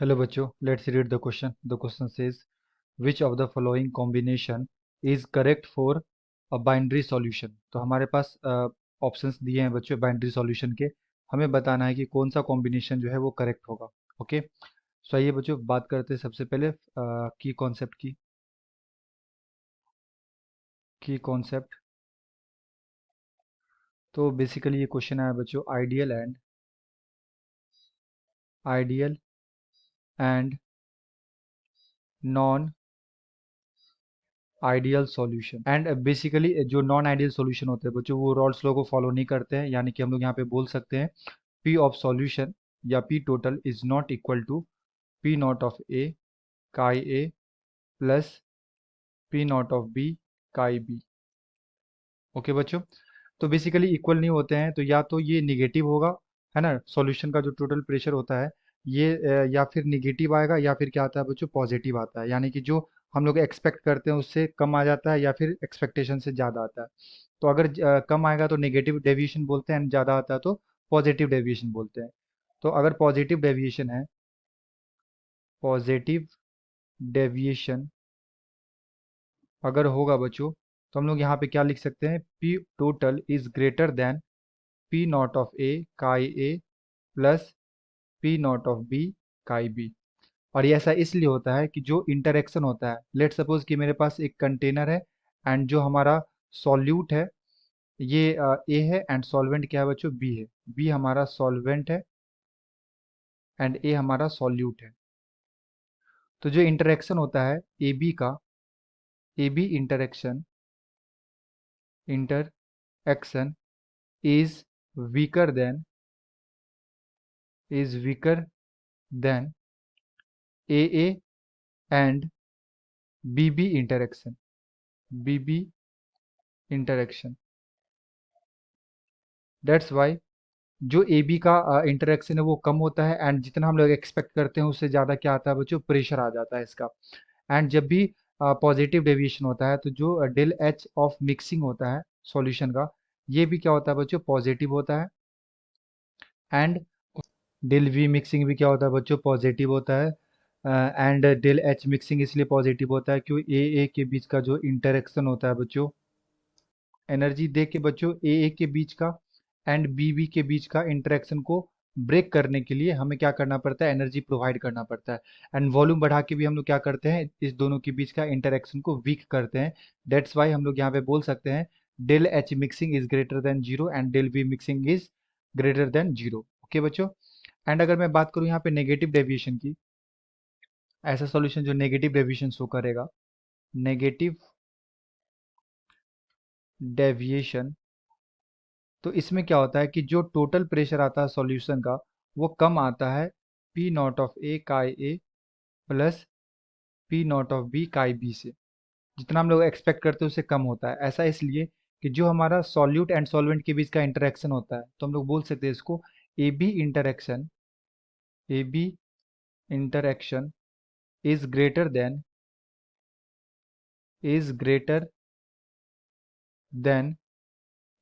Hello बच्चों, let's read the question. The question says, which of the following combination is correct for a binary solution? तो हमारे पास options दिए हैं बच्चों binary solution के। हमें बताना है कि कौन सा कॉम्बिनेशन जो है वो करेक्ट होगा। ओके, सो आइए बच्चों बात करते हैं सबसे पहले की कॉन्सेप्ट की कॉन्सेप्ट। तो बेसिकली ये क्वेश्चन है बच्चों, ideal and non ideal solution. And basically जो नॉन आइडियल सॉल्यूशन होते हैं बच्चों वो रॉल्स लॉ को फॉलो नहीं करते हैं, यानी कि हम लोग यहाँ पे बोल सकते हैं पी ऑफ सॉल्यूशन या P total is not equal to P naught of A chi A plus P naught of B chi B. Okay बच्चों, तो बेसिकली इक्वल नहीं होते हैं, तो या तो ये निगेटिव होगा, है ना, सॉल्यूशन का जो टोटल प्रेशर होता है ये या फिर निगेटिव आएगा या फिर क्या आता है बच्चों पॉजिटिव आता है, यानी कि जो हम लोग एक्सपेक्ट करते हैं उससे कम आ जाता है या फिर एक्सपेक्टेशन से ज़्यादा आता है। तो अगर कम आएगा तो नेगेटिव डेविएशन बोलते हैं एंड ज़्यादा आता है तो पॉजिटिव डेविएशन बोलते हैं। तो अगर पॉजिटिव डेविएशन अगर होगा बच्चों, तो हम लोग यहाँ पे क्या लिख सकते हैं, P total is greater than P naught of A chi A plus P naught of B chi B. और ये ऐसा इसलिए होता है कि जो इंटरेक्शन होता है, लेट सपोज कि मेरे पास एक कंटेनर है एंड जो हमारा सॉल्यूट है ये ए है एंड सॉल्वेंट क्या है बच्चों, बी है। बी हमारा सॉल्वेंट है एंड ए हमारा सॉल्यूट है। तो जो इंटरेक्शन होता है ए बी का, A B interaction is weaker than is weaker than A and B B interaction. That's why जो ए बी का इंटरेक्शन है वो कम होता है एंड जितना हम लोग एक्सपेक्ट करते हैं उससे ज़्यादा क्या आता है बच्चों, प्रेशर आ जाता है इसका। एंड जब भी पॉजिटिव डेविएशन होता है तो जो डेल एच ऑफ मिक्सिंग होता है सॉल्यूशन का, ये भी क्या होता है बच्चों, पॉजिटिव होता है। एंड डेल वी मिक्सिंग भी क्या होता है बच्चों, पॉजिटिव होता है। एंड डेल एच मिक्सिंग इसलिए पॉजिटिव होता है क्योंकि ए के बीच का जो इंटरेक्शन होता है बच्चों, एनर्जी दे के बच्चों ए के बीच का एंड बी के बीच का इंटरेक्शन को ब्रेक करने के लिए हमें क्या करना पड़ता है, एनर्जी प्रोवाइड करना पड़ता है। एंड वॉल्यूम बढ़ा के भी हम लोग क्या करते हैं, इस दोनों के बीच का इंटरेक्शन को वीक करते हैं। दैट्स वाई हम लोग यहाँ पे बोल सकते हैं del H mixing is greater than zero and del V mixing is greater than zero. Okay बच्चों, एंड अगर मैं बात करूँ यहाँ पे नेगेटिव डेविएशन की, ऐसा सॉल्यूशन जो नेगेटिव डेविएशन शो करेगा, नेगेटिव डेविएशन, तो इसमें क्या होता है कि जो टोटल प्रेशर आता है सॉल्यूशन का वो कम आता है P naught of A chi A plus P naught of B chi B से। जितना हम लोग एक्सपेक्ट करते हैं उससे कम होता है। ऐसा इसलिए कि जो हमारा सॉल्यूट एंड सॉल्वेंट के बीच का इंटरेक्शन होता है, तो हम लोग बोल सकते हैं इसको ए B interaction, A B interaction is greater then is greater then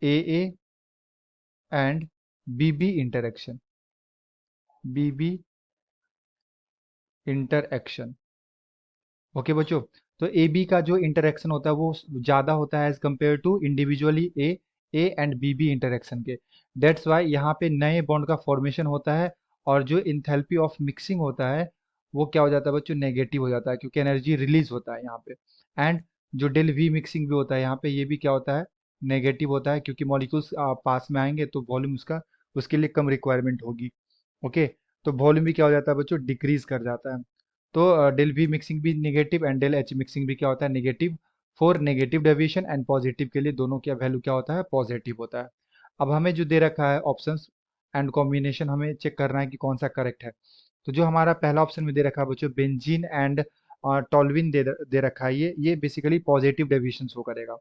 A and B interaction, B interaction. Okay बच्चों, तो ए बी का जो इंटरेक्शन होता है वो ज़्यादा होता है as compare to individually A and B interaction के। दैट्स वाई यहाँ पे नए बॉन्ड का फॉर्मेशन होता है और जो इंथैल्पी ऑफ मिक्सिंग होता है वो क्या हो जाता है बच्चों, नेगेटिव हो जाता है क्योंकि एनर्जी रिलीज होता है यहाँ पे। एंड जो डेल वी मिक्सिंग भी होता है यहाँ पे, ये भी क्या होता है, नेगेटिव होता है क्योंकि मॉलिक्यूल्स पास में आएंगे तो वॉल्यूम उसका उसके लिए कम रिक्वायरमेंट होगी। ओके, तो वॉल्यूम भी क्या हो जाता है बच्चों, डिक्रीज कर जाता है। तो डेल वी मिक्सिंग भी negative and del H mixing भी क्या होता है, negative for negative deviation and positive के लिए दोनों का वैल्यू क्या होता है, पॉजिटिव होता है। अब हमें जो दे रखा है ऑप्शंस एंड कॉम्बिनेशन, हमें चेक करना है कि कौन सा करेक्ट है। तो जो हमारा पहला ऑप्शन में दे रखा है बच्चों, बेंजीन एंड टॉल्विन दे रखा है, ये बेसिकली पॉजिटिव डेविएशन शो करेगा।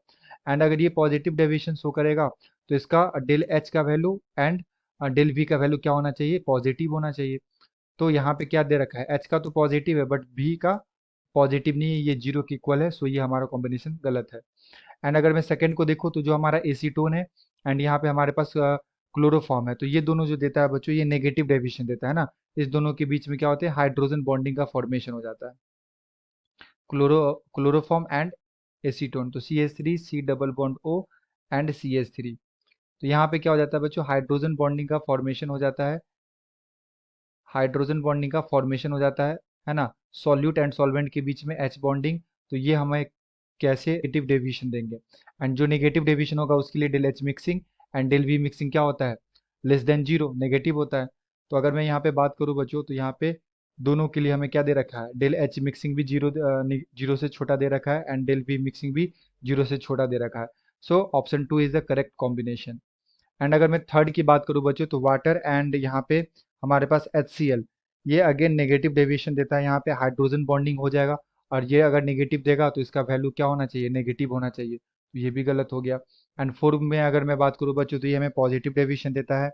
एंड अगर ये पॉजिटिव डेविएशन शो करेगा तो इसका डेल एच का वैल्यू एंड डेल वी का वैल्यू क्या होना चाहिए, पॉजिटिव होना चाहिए। तो यहाँ पे क्या दे रखा है, एच का तो पॉजिटिव है बट बी का पॉजिटिव नहीं है, ये जीरो के इक्वल है, सो ये हमारा कॉम्बिनेशन गलत है। एंड अगर मैं सेकंड को देखूँ तो जो हमारा एसीटोन है एंड यहाँ पे हमारे पास क्लोरोफॉर्म है, तो ये दोनों जो देता है बच्चों ये नेगेटिव डेविएशन देता है ना, इस दोनों के बीच में क्या होता है, हाइड्रोजन बॉन्डिंग का फॉर्मेशन हो जाता है। क्लोरोफॉर्म एंड एसीटोन, तो CH3 C double bond O and CH3। तो यहाँ पे क्या हो जाता है बच्चों, हाइड्रोजन बॉन्डिंग का फॉर्मेशन हो जाता है, हाइड्रोजन बॉन्डिंग का फॉर्मेशन हो जाता है ना। सॉल्यूट एंड सॉल्वेंट के बीच में H बॉन्डिंग, तो ये हमें कैसे नेगेटिव डेविएशन देंगे, एंड जो नेगेटिव डेविएशन होगा उसके लिए del H mixing and del V mixing क्या होता है, लेस देन जीरो, नेगेटिव होता है। तो अगर मैं यहाँ पे बात करूँ बच्चों, तो यहाँ पे दोनों के लिए हमें क्या दे रखा है, डेल H मिक्सिंग भी जीरो से छोटा दे रखा है एंड डेल V मिक्सिंग भी जीरो से छोटा दे रखा है। So option 2 is the correct combination. And अगर मैं थर्ड की बात करूँ बच्चों, तो वाटर एंड यहाँ पे हमारे पास HCl, ये अगेन नेगेटिव डेविएशन देता है, यहाँ पे हाइड्रोजन बॉन्डिंग हो जाएगा, और ये अगर नेगेटिव देगा तो इसका वैल्यू क्या होना चाहिए, नेगेटिव होना चाहिए, तो ये भी गलत हो गया। एंड फोर्थ में अगर मैं बात करूँ बच्चों, तो ये हमें पॉजिटिव डेविएशन देता है,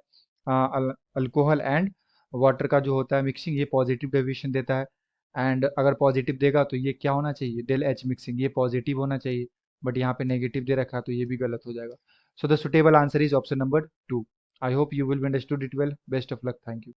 अल्कोहल एंड वाटर का जो होता है मिक्सिंग, ये पॉजिटिव डेविएशन देता है। एंड अगर पॉजिटिव देगा तो ये क्या होना चाहिए, डेल एच मिक्सिंग, ये पॉजिटिव होना चाहिए, बट यहाँ पे नेगेटिव दे रखा है तो ये भी गलत हो जाएगा। So the suitable answer is option number 2. I hope you will be understood it well. Best of luck. Thank you.